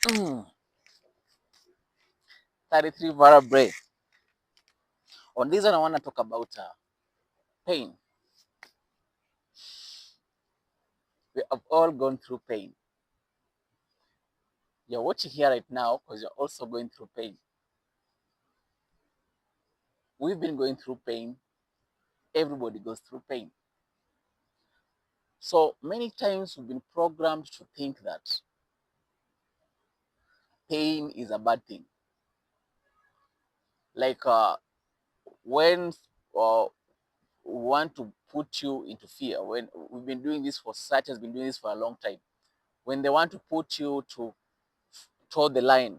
Mm, 33 vertebrae. On this one, I want to talk about pain. We have all gone through pain. You're watching here right now because you're also going through pain. We've been going through pain. Everybody goes through pain. So many times we've been programmed to think that pain is a bad thing. Like when uh, we want to put you into fear, when we've been doing this for such has been doing this for a long time. When they want to put you to toe the line,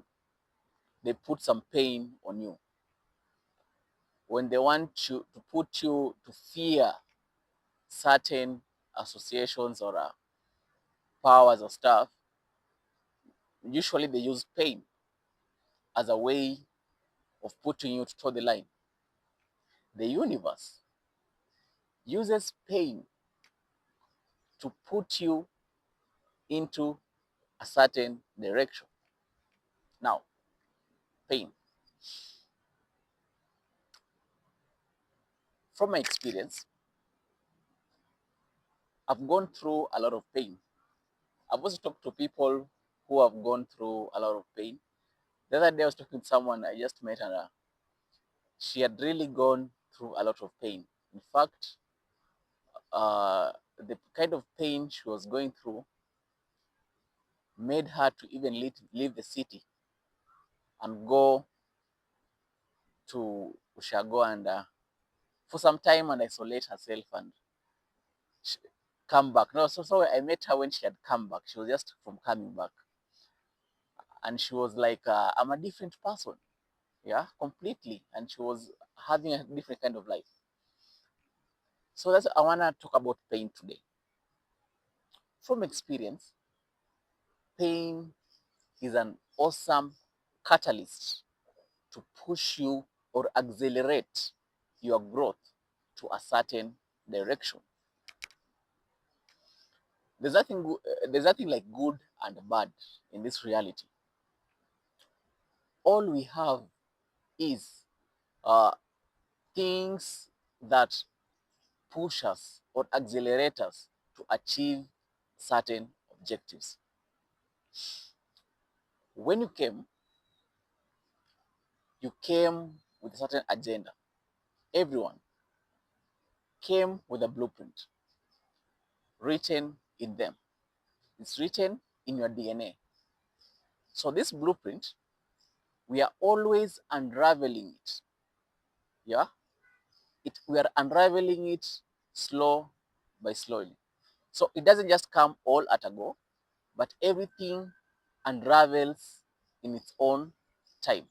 they put some pain on you. When they want to put you to fear certain associations or powers or stuff, usually they use pain as a way of putting you to toe the line. The universe uses pain to put you into a certain direction. Now, pain. From my experience, I've gone through a lot of pain. I've also talked to people who have gone through a lot of pain. The other day I was talking to someone I just met, and she had really gone through a lot of pain. In fact, the kind of pain she was going through made her to even leave the city and go to Ushago and for some time and isolate herself and sh come back. No, so I met her when she had come back. She was just from coming back, and she was like, "I'm a different person, yeah, completely." And she was having a different kind of life. So that's I wanna talk about pain today. From experience, pain is an awesome catalyst to push you or accelerate your growth to a certain direction. There's nothing like good and bad in this reality. All we have is uh, things that push us or accelerate us to achieve certain objectives. When you came with a certain agenda. Everyone came with a blueprint written in them. It's written in your DNA. So this blueprint, we are always unraveling it. Yeah? We are unraveling it slow by slowly. So it doesn't just come all at a go, but everything unravels in its own time.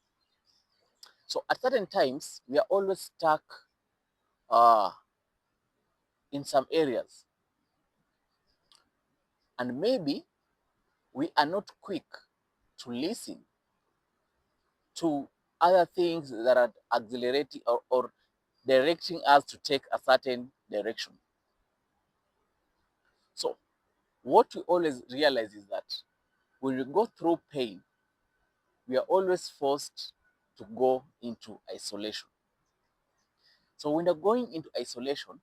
So at certain times, we are always stuck uh, in some areas. And maybe we are not quick to listen to other things that are accelerating or directing us to take a certain direction. So what we always realize is that when we go through pain, we are always forced to go into isolation. So when we're going into isolation,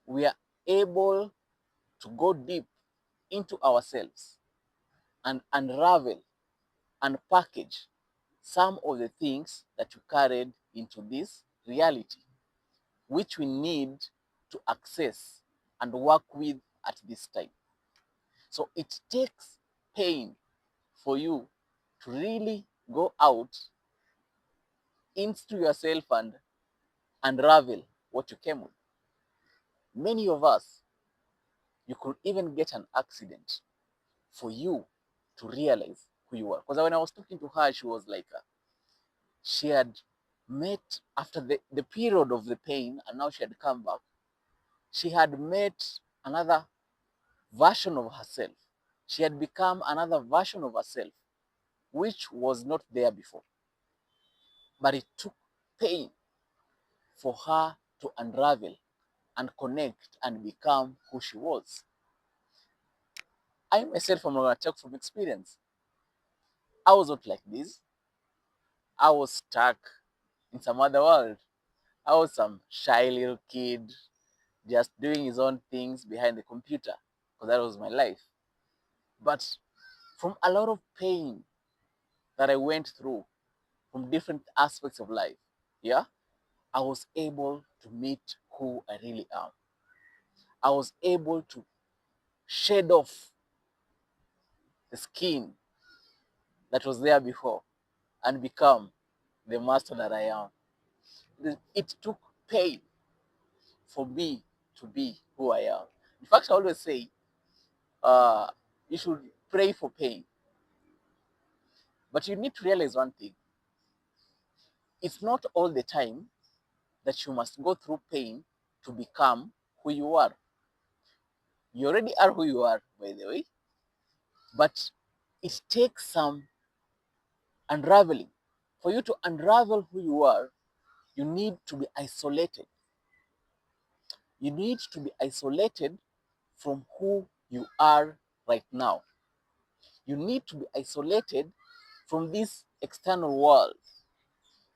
we are able to go deep into ourselves and unravel and package some of the things that you carried into this reality, which we need to access and work with at this time. So it takes pain for you to really go out into yourself and unravel what you came with. Many of us, you could even get an accident for you to realize who you are. Because when I was talking to her, she was like, she had met after the period of the pain and now she had come back. She had met another version of herself. She had become another version of herself, which was not there before. But it took pain for her to unravel and connect and become who she was. I myself am going to talk from experience. I was not like this. I was stuck in some other world. I was some shy little kid just doing his own things behind the computer because that was my life. But from a lot of pain that I went through from different aspects of life, yeah, I was able to meet who I really am. I was able to shed off the skin that was there before and become the master that I am. It took pain for me to be who I am. In fact, I always say, uh, you should pray for pain. But you need to realize one thing. It's not all the time that you must go through pain to become who you are. You already are who you are, by the way, but it takes some unraveling. For you to unravel who you are, you need to be isolated. You need to be isolated from who you are right now. You need to be isolated from this external world.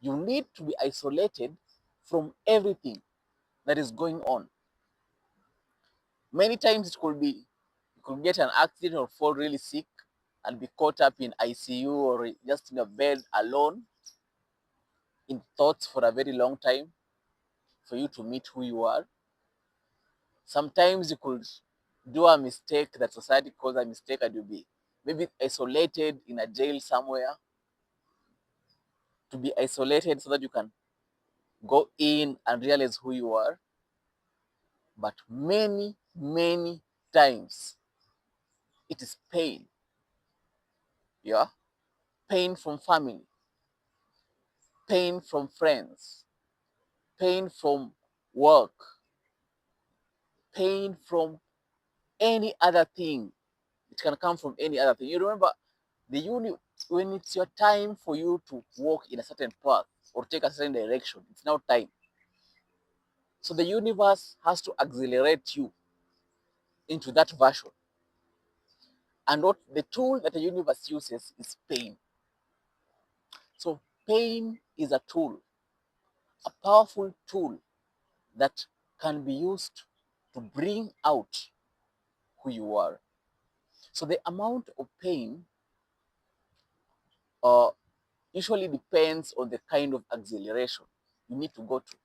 You need to be isolated from everything that is going on. Many times it could be you could get an accident or fall really sick and be caught up in ICU or just in a bed alone in thoughts for a very long time for you to meet who you are. Sometimes you could do a mistake that society calls a mistake and you'll be maybe isolated in a jail somewhere, to be isolated so that you can go in and realize who you are. But many, many times it is pain. Yeah. Pain from family, pain from friends, pain from work, pain from any other thing. It can come from any other thing. You remember the when it's your time for you to walk in a certain path or take a certain direction, it's now time. So the universe has to accelerate you into that version. And what the tool that the universe uses is pain. So pain is a tool, a powerful tool that can be used to bring out who you are. So the amount of pain uh, usually depends on the kind of acceleration you need to go through.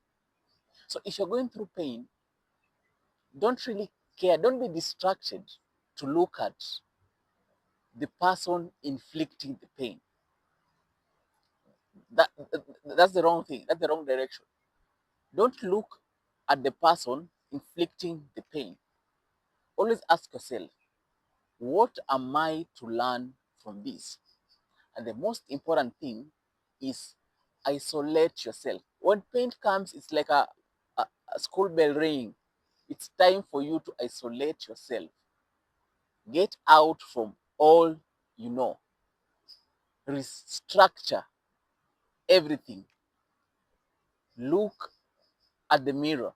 So if you're going through pain, don't really care, don't be distracted to look at the person inflicting the pain. That, that's the wrong thing, that's the wrong direction. Don't look at the person inflicting the pain. Always ask yourself, what am I to learn from this? And the most important thing is isolate yourself. When pain comes, it's like a school bell ringing. It's time for you to isolate yourself. Get out from all you know. Restructure everything. Look at the mirror.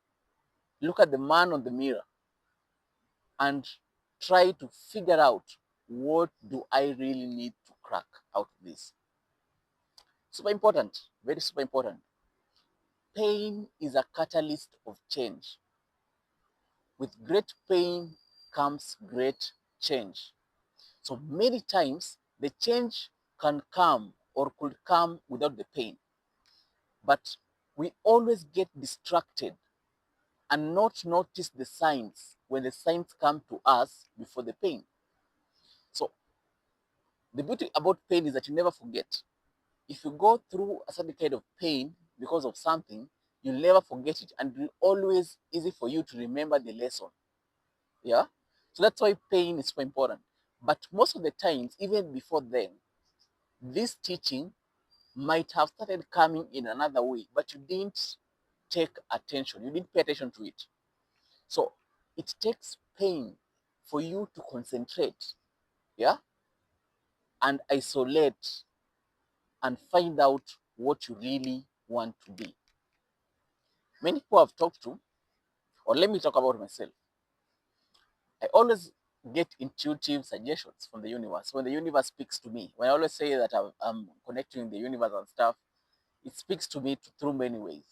Look at the man on the mirror and try to figure out, what do I really need to crack out of this? Super important, very super important. Pain is a catalyst of change. With great pain comes great change. So many times the change can come or could come without the pain. But we always get distracted and not notice the signs when the signs come to us before the pain. So the beauty about pain is that you never forget. If you go through a certain kind of pain because of something, you'll never forget it, and it's always easy for you to remember the lesson. Yeah. So that's why pain is so important. But most of the times, even before then, this teaching might have started coming in another way, but you didn't take attention. You didn't pay attention to it. So it takes pain for you to concentrate, yeah, and isolate and find out what you really want to be. Many people I've talked to, or let me talk about myself. I always get intuitive suggestions from the universe. When the universe speaks to me, when I always say that I'm connecting with the universe and stuff, it speaks to me through many ways.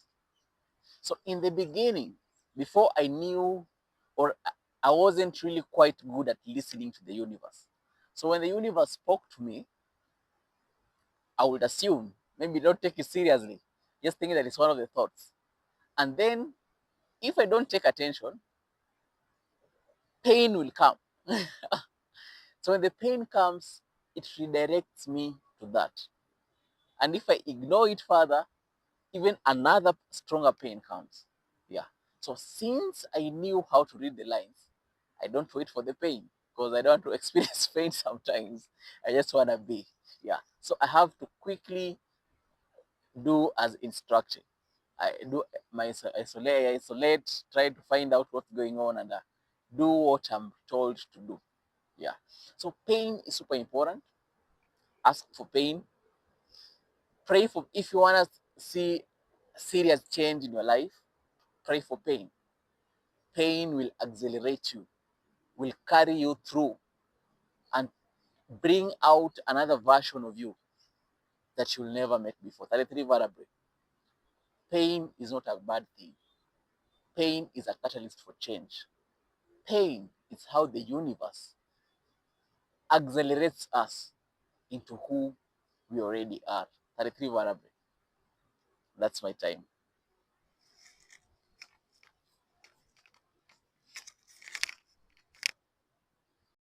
So in the beginning, before I knew, or I wasn't really quite good at listening to the universe. So when the universe spoke to me, I would assume, maybe don't take it seriously, just thinking that it's one of the thoughts. And then if I don't take attention, pain will come. So when the pain comes, it redirects me to that. And if I ignore it further, even another stronger pain comes. Yeah. So since I knew how to read the lines, I don't wait for the pain because I don't want to experience pain sometimes. I just want to be. Yeah. So I have to quickly do as instructed. I do my isolate, try to find out what's going on, and do what I'm told to do. Yeah. So pain is super important. Ask for pain. Pray for, if you want to see serious change in your life, pray for pain. Pain will accelerate you, will carry you through, and bring out another version of you that you'll never met before. 33 vertebrae. Pain is not a bad thing. Pain is a catalyst for change. Pain is how the universe accelerates us into who we already are. 33 vertebrae. That's my time.